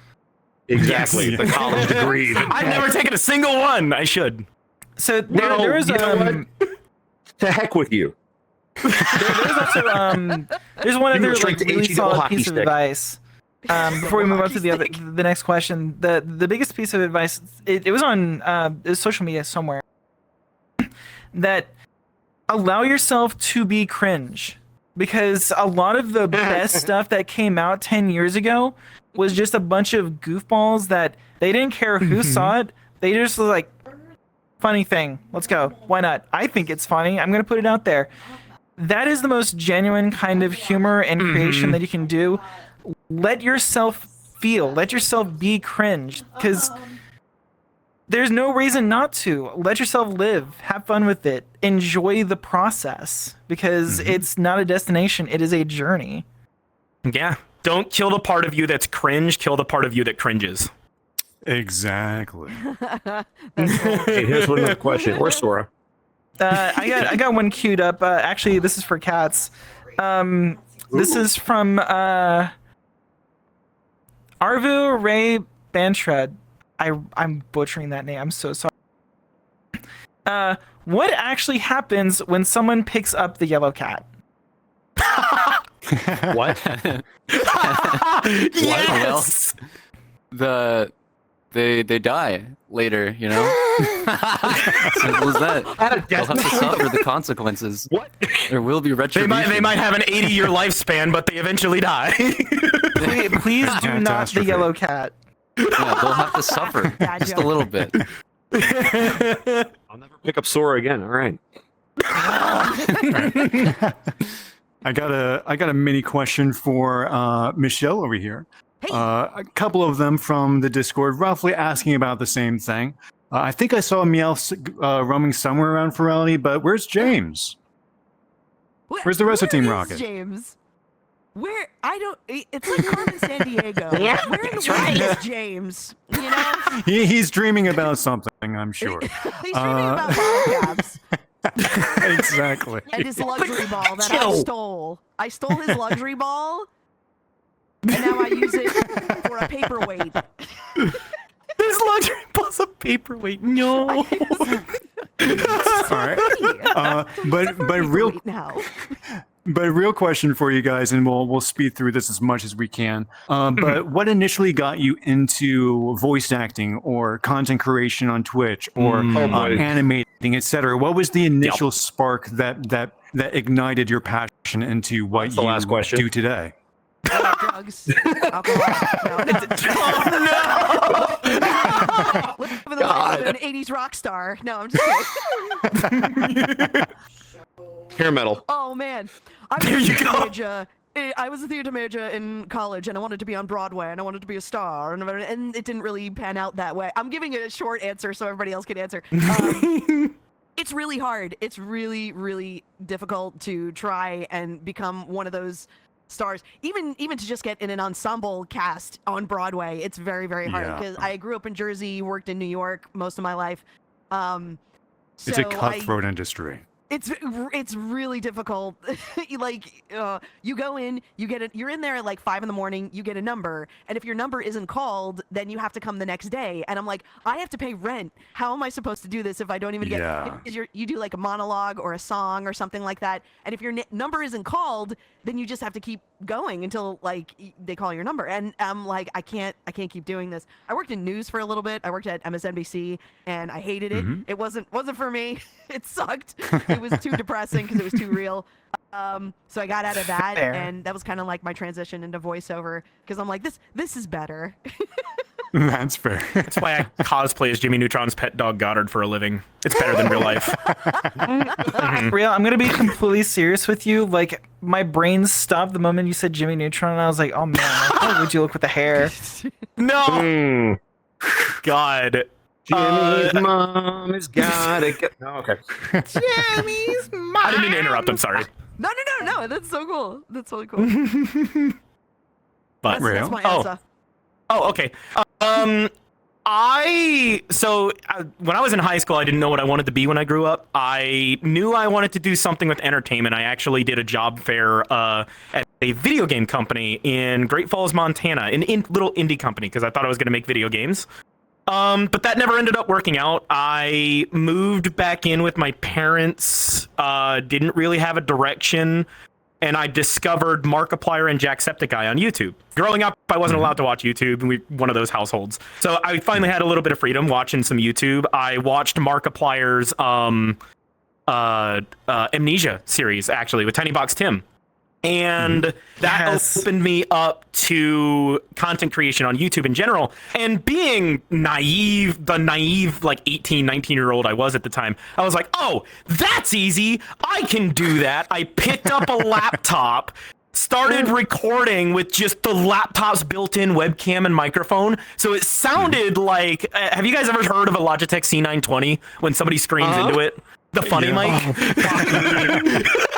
Exactly. Yes. The college degree. I've never taken a single one. I should. So there was you know what? To heck with you. there's also there's one You go other straight like to really HE solid hockey piece of stick. advice. Before we move on to the next question, the biggest piece of advice, it was on it was social media somewhere, that allow yourself to be cringe, because a lot of the best stuff that came out 10 years ago was just a bunch of goofballs that they didn't care who saw it. They just was like, funny thing, let's go, why not? I think it's funny, I'm gonna put it out there. That is the most genuine kind of humor and creation that you can do. Let yourself feel, let yourself be cringe, because there's no reason not to. Let yourself live, have fun with it, enjoy the process, because it's not a destination, it is a journey. Yeah. Don't kill the part of you that's cringe. Kill the part of you that cringes. Exactly. Hey, here's another question. Where's Sora? I got one queued up. Actually, this is for cats. This is from Arvu Ray Bantred. I'm butchering that name. I'm so sorry. What actually happens when someone picks up the yellow cat? What? Yes. They die later, you know? Simple as that. They'll have to suffer the consequences. What? There will be They retribution. might have an 80-year lifespan, but they eventually die. Please do not the Catastrophe. yellow cat. Yeah, they'll have to suffer Bad just a joke. little bit. I'll never pick up Sora again. All right. I got a mini question for Michelle over here. Hey. A couple of them from the Discord, roughly asking about the same thing. I think I saw Meowth roaming somewhere around Ferality, but where's James? Where's the rest of Team Where is Rocket? James? Where? I don't. It's like Carmen San Diego. Yeah, Where in the that's world right. is James? You know, He's dreaming about something, I'm sure. he's dreaming about bottle caps Exactly. and his luxury ball that I stole. I stole his luxury ball, and now I use it for a paperweight. This luxury ball's a paperweight. No. All right. But real question for you guys, and we'll speed through this as much as we can. But what initially got you into voice acting or content creation on Twitch or animating, etc.? What was the initial spark that ignited your passion into what That's the you last question. do today? Drugs, alcohol. Living the life of an '80s rock star. No, I'm just kidding. Hair metal. Oh man, I was a theater major in college, and I wanted to be on Broadway, and I wanted to be a star, and it didn't really pan out that way. I'm giving it a short answer so everybody else can answer. It's really hard. It's really, really difficult to try and become one of those stars. Even to just get in an ensemble cast on Broadway, it's very, very hard Yeah. because I grew up in Jersey, worked in New York most of my life. It's a cutthroat industry. It's really difficult. You go in, you're in there at like 5 a.m, you get a number, and if your number isn't called, then you have to come the next day. And I'm like, I have to pay rent. How am I supposed to do this if I don't even Yeah. get? You do like a monologue or a song or something like that, and if your number isn't called, then you just have to keep going until like they call your number. And I'm like, I can't keep doing this. I worked in news for a little bit. I worked at MSNBC, and I hated it. Mhm. It wasn't for me. It sucked. It was too depressing because it was too real. So I got out of that, Fair. and that was kind of like my transition into voiceover because I'm like, this is better. That's fair. That's why I cosplay as Jimmy Neutron's pet dog Goddard for a living. It's better than real life. Real, I'm gonna be completely serious with you. Like, my brain stopped the moment you said Jimmy Neutron, and I was like, oh man, how would you look with the hair? No. God. Jimmy's mom has got to get. No, okay. Jimmy's mom. I didn't mean to interrupt. I'm sorry. No. That's so cool. That's really cool. But That's my Oh. answer. Oh, okay. When I was in high school, I didn't know what I wanted to be when I grew up. I knew I wanted to do something with entertainment. I actually did a job fair at a video game company in Great Falls, Montana, an little indie company, because I thought I was going to make video games. But that never ended up working out. I moved back in with my parents, didn't really have a direction, and I discovered Markiplier and Jacksepticeye on YouTube. Growing up, I wasn't allowed to watch YouTube, and we were one of those households. So I finally had a little bit of freedom watching some YouTube. I watched Markiplier's Amnesia series, actually, with Tiny Box Tim. And that opened me up to content creation on YouTube in general. And being naive, like 18, 19-year-old I was at the time, I was like, oh, that's easy. I can do that. I picked up a laptop, started recording with just the laptop's built-in webcam and microphone. So it sounded like, have you guys ever heard of a Logitech C920 when somebody screams into it? The funny mic?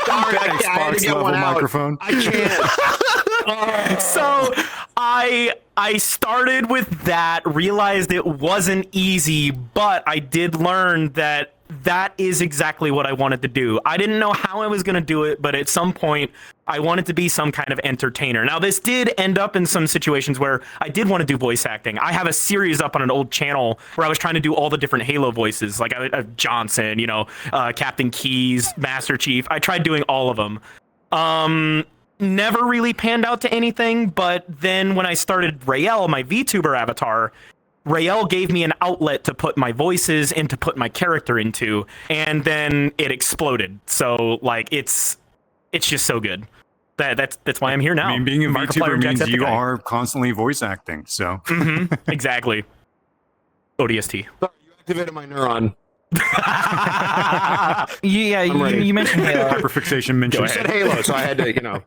Sorry, I had to Xbox get level one out. microphone. I can't. So I started with that, realized it wasn't easy, but I did learn that that is exactly what I wanted to do. I didn't know how I was going to do it, but at some point I wanted to be some kind of entertainer. Now, this did end up in some situations where I did want to do voice acting. I have a series up on an old channel where I was trying to do all the different Halo voices, like Johnson, Captain Keyes, Master Chief. I tried doing all of them. Never really panned out to anything, but then when I started Rael, my VTuber avatar, Rael gave me an outlet to put my voices and to put my character into, and then it exploded. So like it's just so good. That's why I'm here now. I mean, being a Markiplier, VTuber means you Jacksepticeye. are constantly voice acting. So Exactly. ODST. Sorry, you activated my neuron. Yeah, I'm ready. you mentioned Halo. hyperfixation mentioned. You said Halo, so I had to,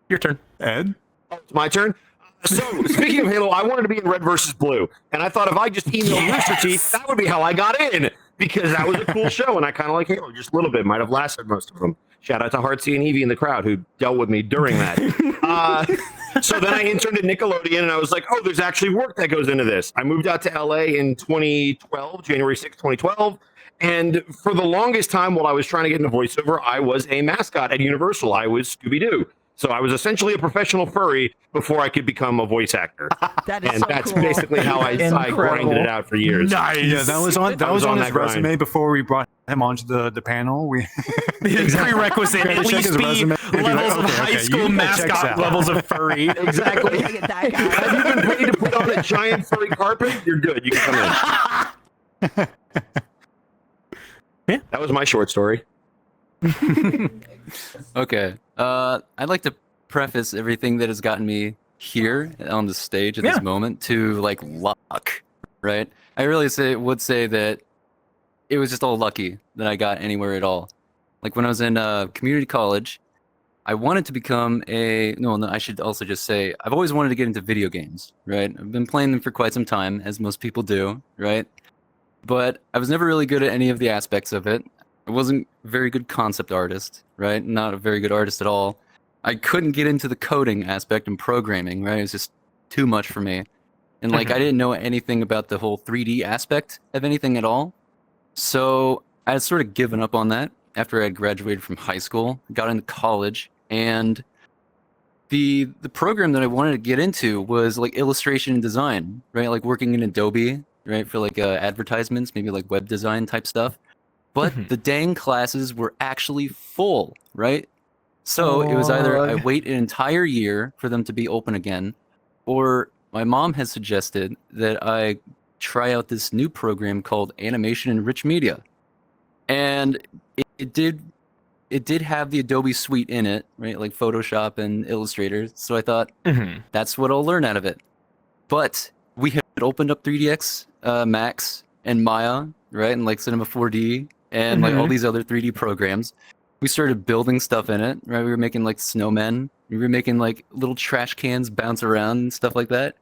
Your turn. Ed? It's my turn. So, speaking of Halo, I wanted to be in Red versus Blue, and I thought if I just emailed Rooster Teeth, that would be how I got in, because that was a cool show, and I kind of like Halo just a little bit. Might have lasted most of them. Shout out to Heartsy and Evie in the crowd who dealt with me during that. So then I interned at Nickelodeon, and I was like, oh, there's actually work that goes into this. I moved out to LA in 2012, January 6, 2012. And for the longest time while I was trying to get into voiceover, I was a mascot at Universal. I was Scooby-Doo. So I was essentially a professional furry before I could become a voice actor. That is And so that's cool. basically how I grinded it out for years. Nice. Yeah, that was on his that grind. resume before we brought him onto the panel. We Prerequisite. At Check least his be resume. Be like, levels of okay, high okay, school you- that checks mascot out. levels of furry. Exactly. Look at that guy. Have you been paid to put on a giant furry carpet? You're good. You can come in. That was my short story. Okay. I'd like to preface everything that has gotten me here on the stage at this moment to like luck, right? I really would say that it was just all lucky that I got anywhere at all. Like when I was in community college, I wanted to become no, I should also just say I've always wanted to get into video games, right? I've been playing them for quite some time, as most people do, right? But I was never really good at any of the aspects of it. I wasn't a very good concept artist, right? Not a very good artist at all. I couldn't get into the coding aspect and programming, right? It was just too much for me. And like I didn't know anything about the whole 3D aspect of anything at all. So I had sort of given up on that after I had graduated from high school, got into college, and the program that I wanted to get into was like illustration and design, right? Like working in Adobe, right? For like advertisements, maybe like web design type stuff. But the dang classes were actually full, right? So it was either I wait an entire year for them to be open again, or my mom has suggested that I try out this new program called Animation and Rich Media. And it did have the Adobe suite in it, right? Like Photoshop and Illustrator. So I thought that's what I'll learn out of it. But we had opened up 3DX Max and Maya, right? And like Cinema 4D and like all these other 3D programs. We started building stuff in it, right? We were making like snowmen. We were making like little trash cans bounce around and stuff like that.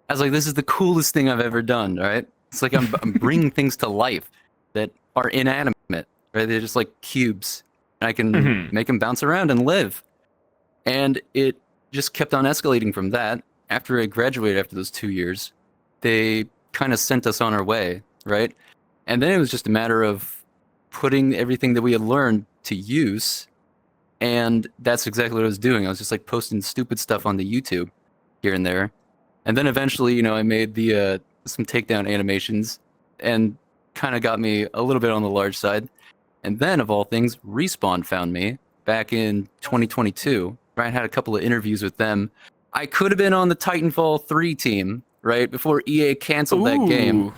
I was like, this is the coolest thing I've ever done, right? It's like I'm bringing things to life that are inanimate, right? They're just like cubes. And I can make them bounce around and live. And it just kept on escalating from that. After I graduated after those 2 years, they kind of sent us on our way, right? And then it was just a matter of putting everything that we had learned to use, and that's exactly what I was doing. I was just like posting stupid stuff on the YouTube here and there, and then eventually, I made the some takedown animations, and kind of got me a little bit on the large side. And then, of all things, Respawn found me back in 2022. Ryan had a couple of interviews with them. I could have been on the Titanfall 3 team, right before EA canceled that game.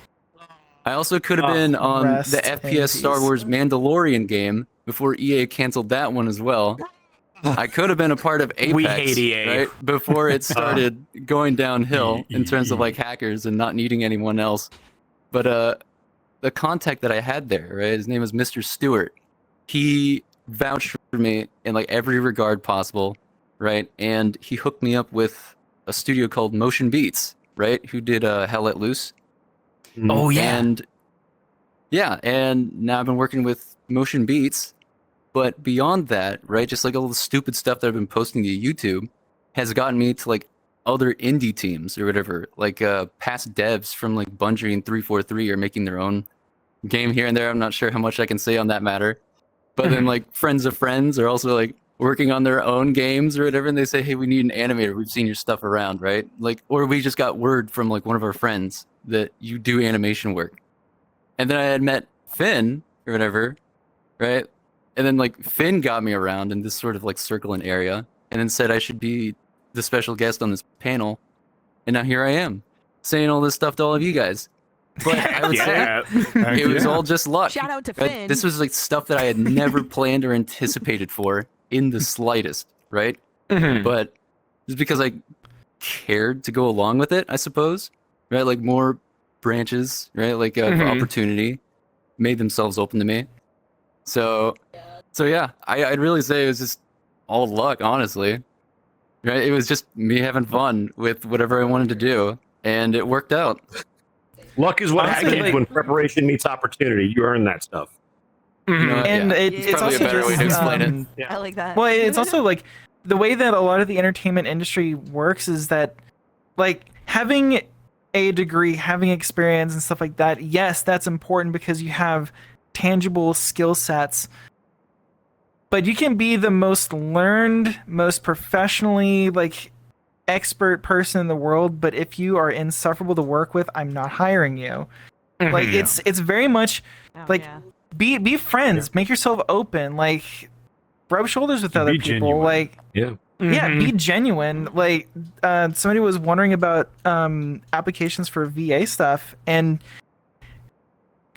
I also could have been on rest the in FPS Star peace. Wars Mandalorian game before EA canceled that one as well. I could have been a part of Apex, We hate EA. right? Before it started going downhill in terms of like hackers and not needing anyone else. But the contact that I had there, right? His name was Mr. Stewart. He vouched for me in like every regard possible, right? And he hooked me up with a studio called Motion Beats, right? Who did Hell Let Loose. Oh yeah. And yeah, and now I've been working with Motion Beats, but beyond that, right, just like all the stupid stuff that I've been posting to YouTube has gotten me to like other indie teams or whatever, like past devs from like Bungie and 343 are making their own game here and there. I'm not sure how much I can say on that matter. But then like friends of friends are also like working on their own games or whatever, and they say, hey, we need an animator. We've seen your stuff around, right? Like, or we just got word from like one of our friends that you do animation work. And then I had met Finn or whatever, right? And then like Finn got me around in this sort of like circle and area, and then said I should be the special guest on this panel. And now here I am saying all this stuff to all of you guys. But I would say it was all just luck. Shout out to Right? Finn. This was like stuff that I had never planned or anticipated for in the slightest, right? But just because I cared to go along with it, I suppose, right? Like more branches, right? Like of opportunity made themselves open to me. So yeah, I'd really say it was just all luck, honestly. Right? It was just me having fun with whatever I wanted to do, and it worked out. Luck is what Honestly, happens when preparation meets opportunity. You earn that stuff. You know, And yeah. it's probably also a better just way to explain it. I like that. well, it's also like the way that a lot of the entertainment industry works is that like having a degree, having experience and stuff like that, yes, that's important because you have tangible skill sets. But you can be the most learned, most professionally like expert person in the world, but if you are insufferable to work with, I'm not hiring you. Like it's very much Oh, like yeah. be friends, make yourself open, like rub shoulders with other Be people, genuine. like yeah, be genuine. Like somebody was wondering about applications for VA stuff, and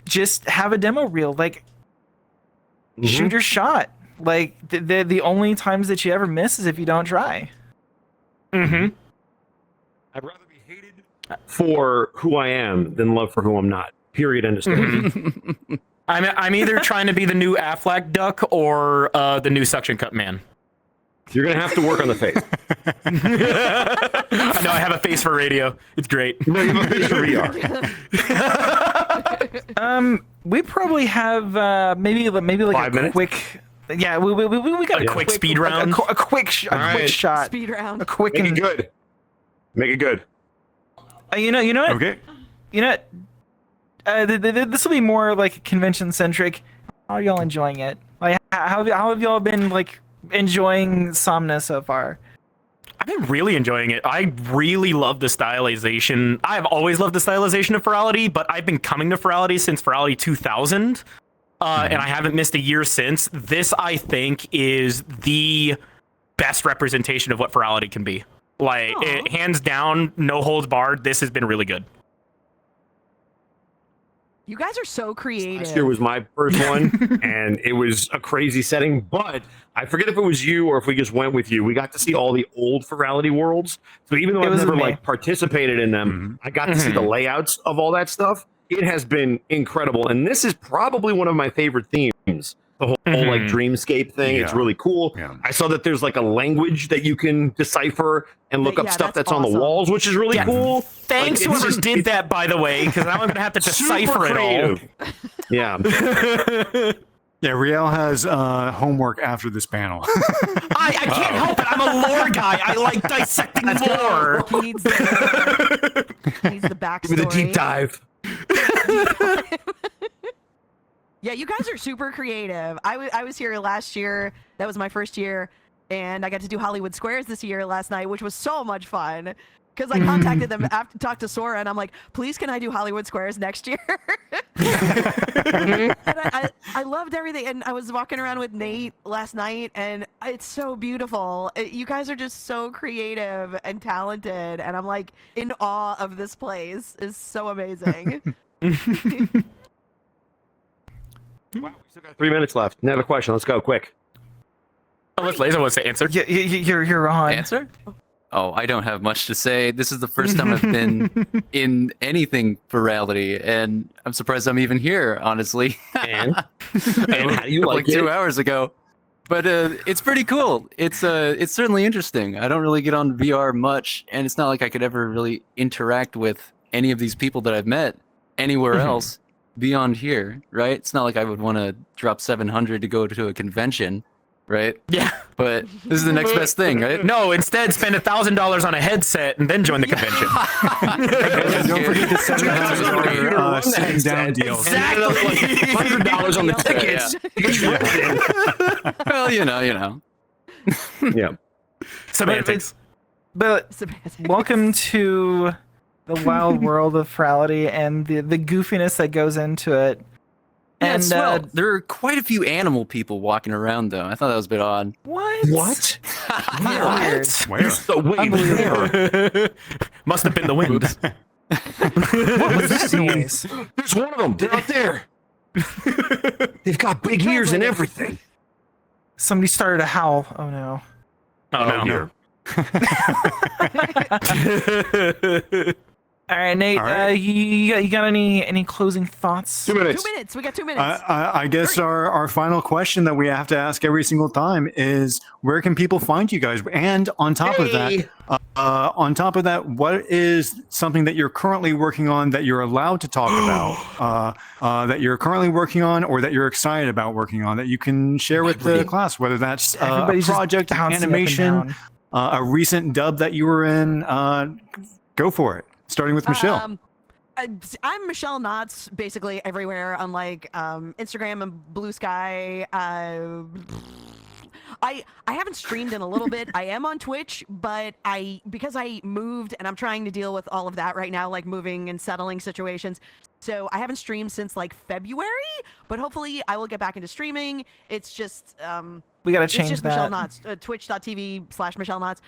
just have a demo reel, like shoot your shot. Like the only times that you ever miss is if you don't try. I'd rather be hated for who I am than love for who I'm not. Period. End of story. I'm either trying to be the new Aflac duck or the new suction cup man. You're gonna have to work on the face. I know I have a face for radio. It's great. No, you have a face for VR. We probably have maybe like 5 a minutes? quick. Yeah, we got A quick speed round? a quick shot, Speed round. a quick Make it and good. Make it good. you know what? Okay. You know, this will be more like convention centric. How are y'all enjoying it? Like, how have y'all been like enjoying Somna so far? I've been really enjoying it. I really love the stylization. I've always loved the stylization of Ferality, but I've been coming to Ferality since Ferality 2000, and I haven't missed a year since. This, I think, is the best representation of what Ferality can be. Like, it, hands down, no holds barred. This has been really good. You guys are so creative. Last year was my first one, and it was a crazy setting. But I forget if it was you or if we just went with you. We got to see all the old Ferality worlds. So even though It I've was never me. like participated in them, I got to see the layouts of all that stuff. It has been incredible, and this is probably one of my favorite themes. The whole like dreamscape thing. It's Yeah. really cool. Yeah. I saw that there's like a language that you can decipher and look up Yeah, stuff that's that's on the awesome. walls, which is really Yeah. cool. Thanks Like, it's whoever just- did that, by the way, because now I'm going to have to decipher Super it all. creative. Yeah. Yeah, Rael has homework after this panel. I can't help it. I'm a lore guy. I like dissecting lore. He needs the, he needs the backstory. Give me the deep dive. Yeah, you guys are super creative. I was here last year. That was my first year. And I got to do Hollywood Squares this year last night, which was so much fun. Because I contacted them after talked to Sora, and I'm like, please, can I do Hollywood Squares next year? And I loved everything. And I was walking around with Nate last night, and it's so beautiful. You guys are just so creative and talented. And I'm like in awe of this place. It's so amazing. Wow, we still got 3 minutes left. Another question. Let's go quick. Unless Laser wants to answer. You're on. Answer? Oh, I don't have much to say. This is the first time I've been in anything for Reality, and I'm surprised I'm even here, honestly. And how do you like like it? 2 hours ago. But it's pretty cool. It's certainly interesting. I don't really get on VR much, and it's not like I could ever really interact with any of these people that I've met anywhere else beyond here, right? It's not like I would want to drop 700 to go to a convention. right? Yeah. But this is the next best thing, right? No, instead spend $1,000 on a headset and then join the convention. And don't forget to send our sitting down deals. Exactly. $100 on the tickets. Well, you know. Yeah. Semantics. But welcome to the wild world of Ferality and the goofiness that goes into it. Yeah, And it's swell. There are quite a few animal people walking around, though. I thought that was a bit odd. What? Weird. Where? So wait, where? Must have been the wind. What was that noise? There's one of them. They're out there. They've got big ears and everything. Somebody started a howl. Oh no. Oh, no. All right, Nate. All right. You got any closing thoughts? 2 minutes. 2 minutes. We got 2 minutes. I guess our final question that we have to ask every single time is, where can people find you guys? And on top of that, what is something that you're currently working on that you're allowed to talk about, that you're currently working on, or that you're excited about working on, that you can share with the class, whether that's a Everybody's just project, bouncing up and animation, down. a recent dub that you were in. Go for it. Starting with Michelle. I'm Michelle Knotz, basically everywhere on like Instagram and Blue Sky. I haven't streamed in a little bit. I am on Twitch, but because I moved and I'm trying to deal with all of that right now, like moving and settling situations. So I haven't streamed since like February, but hopefully I will get back into streaming. It's just We got to it's change just that. Michelle Knotz, twitch.tv/Michelle Knotz.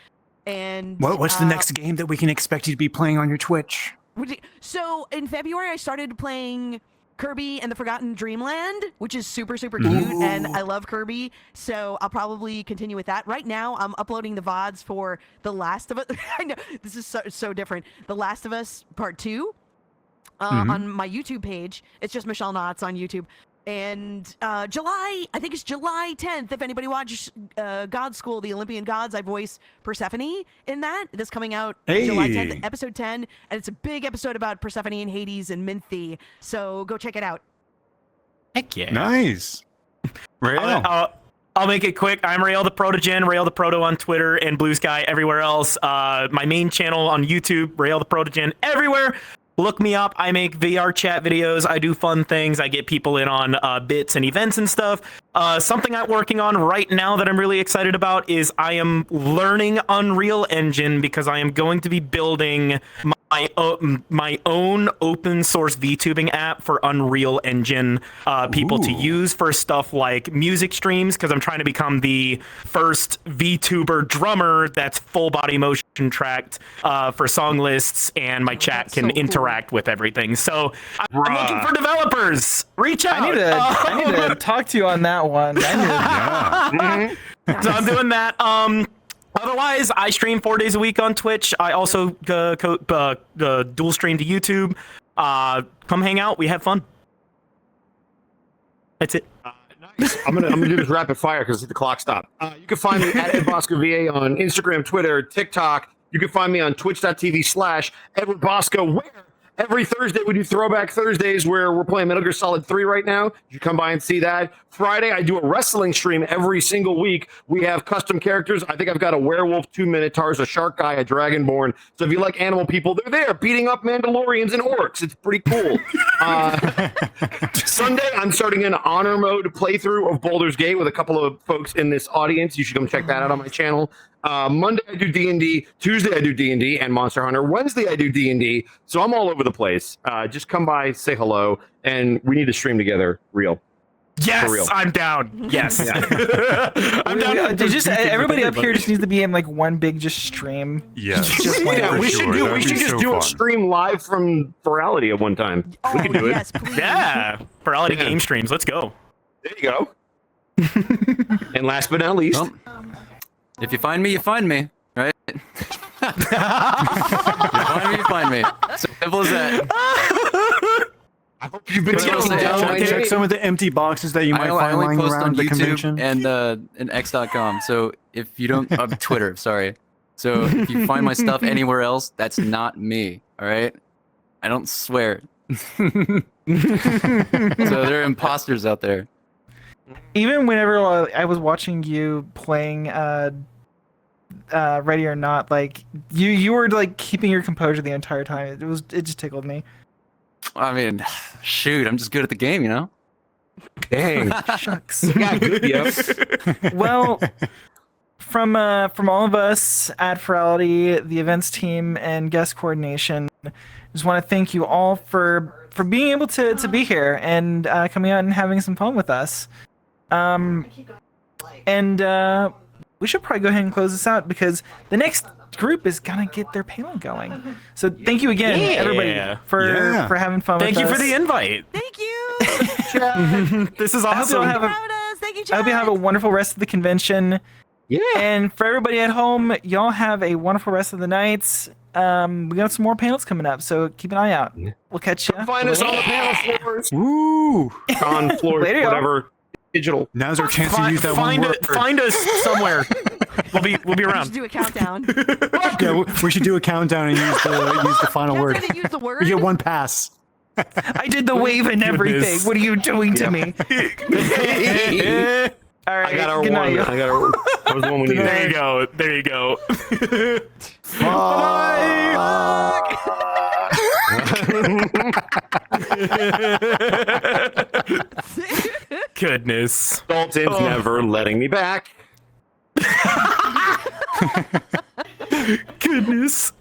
And What's the next game that we can expect you to be playing on your Twitch? So in February, I started playing Kirby and the Forgotten Dreamland, which is super, super cute, and I love Kirby, so I'll probably continue with that. Right now, I'm uploading the VODs for The Last of Us. I know, this is so different. The Last of Us Part 2 on my YouTube page. It's just Michelle Knotz on YouTube. And I think it's July 10th, if anybody watches God School, the Olympian Gods, I voice Persephone in that. This coming out July 10th, episode 10. And it's a big episode about Persephone and Hades and Minthe. So go check it out. Heck yeah. Nice. Rael. I'll make it quick. I'm Raealtheprotogen, Raealtheproto on Twitter and Blue Sky everywhere else. My main channel on YouTube, Raealtheprotogen everywhere. Look me up. I make VR chat videos. I do fun things. I get people in on bits and events and stuff. Something I'm working on right now that I'm really excited about is I am learning Unreal Engine because I am going to be building my own open source VTubing app for Unreal Engine people to use for stuff like music streams, because I'm trying to become the first VTuber drummer that's full body motion tracked for song lists, and my chat can interact with everything. So I'm looking for developers. Reach out. I need to talk to you on that one. Yeah. So I'm doing that. Otherwise, I stream 4 days a week on Twitch. I also dual stream to YouTube. Come hang out. We have fun. That's it. Nice. I'm gonna do this rapid fire because the clock stopped. You can find me at Ed Bosco VA on Instagram, Twitter, TikTok. You can find me on twitch.tv/Edward Bosco, where every Thursday we do Throwback Thursdays, where we're playing Metal Gear Solid 3 right now. You come by and see that. Friday, I do a wrestling stream every single week. We have custom characters. I think I've got a werewolf, 2 minotaurs, a shark guy, a dragonborn. So if you like animal people, they're there beating up Mandalorians and orcs. It's pretty cool. Sunday, I'm starting an honor mode playthrough of Baldur's Gate with a couple of folks in this audience. You should come check that out on my channel. Monday I do D&D, Tuesday I do D&D and Monster Hunter, Wednesday I do D&D, so I'm all over the place. Just come by, say hello, and we need to stream together, real. Yes, real. I'm down. Yes. I'm down. Everybody up here just needs to be in like one big stream. Yes. Yeah, we should just do a stream live from Ferality at one time. We could do it. Yes, please. Yeah. Ferality game streams. Let's go. There you go. And last but not least, Well, if you find me, you find me, right? You find me, you find me. Simple as that. I hope you've been But taking also, down my Check name. some of the empty boxes that you might I find only lying post around on the YouTube convention. and x.com. So if you don't, Twitter, sorry. So if you find my stuff anywhere else, that's not me. All right, I don't swear. So there are imposters out there. even whenever I was watching you playing Ready or Not, like you were like keeping your composure the entire time. It just tickled me. I mean, shoot, I'm just good at the game, you know? Dang. Shucks. Yeah, good, yeah. Well, from all of us at Ferality, the events team, and guest coordination, just want to thank you all for being able to be here and coming out and having some fun with us. And we should probably go ahead and close this out because the next group is gonna get their panel going. So thank you again, everybody, for having fun. Thank with you us. for the invite. Thank you. This is I hope awesome. you'll have a Thank you, I hope you have a Chad. wonderful rest of the convention. Yeah. And for everybody at home, y'all have a wonderful rest of the nights. We got some more panels coming up, so keep an eye out. We'll catch you. Find us on the panel floors, Woo! on floors, Later, y'all. whatever. Digital. Now's our chance to use that one word. Find us somewhere. We'll be We around. should do a countdown. Yeah, we should do a countdown and use the final Can't word. say to use the word. You get one pass. I did the wave and everything. Goodness. What are you doing to me? All right. I got our good one. night, y'all. That was the one we needed. There you go. There you go. Goodness. Dalton's never letting me back. Goodness.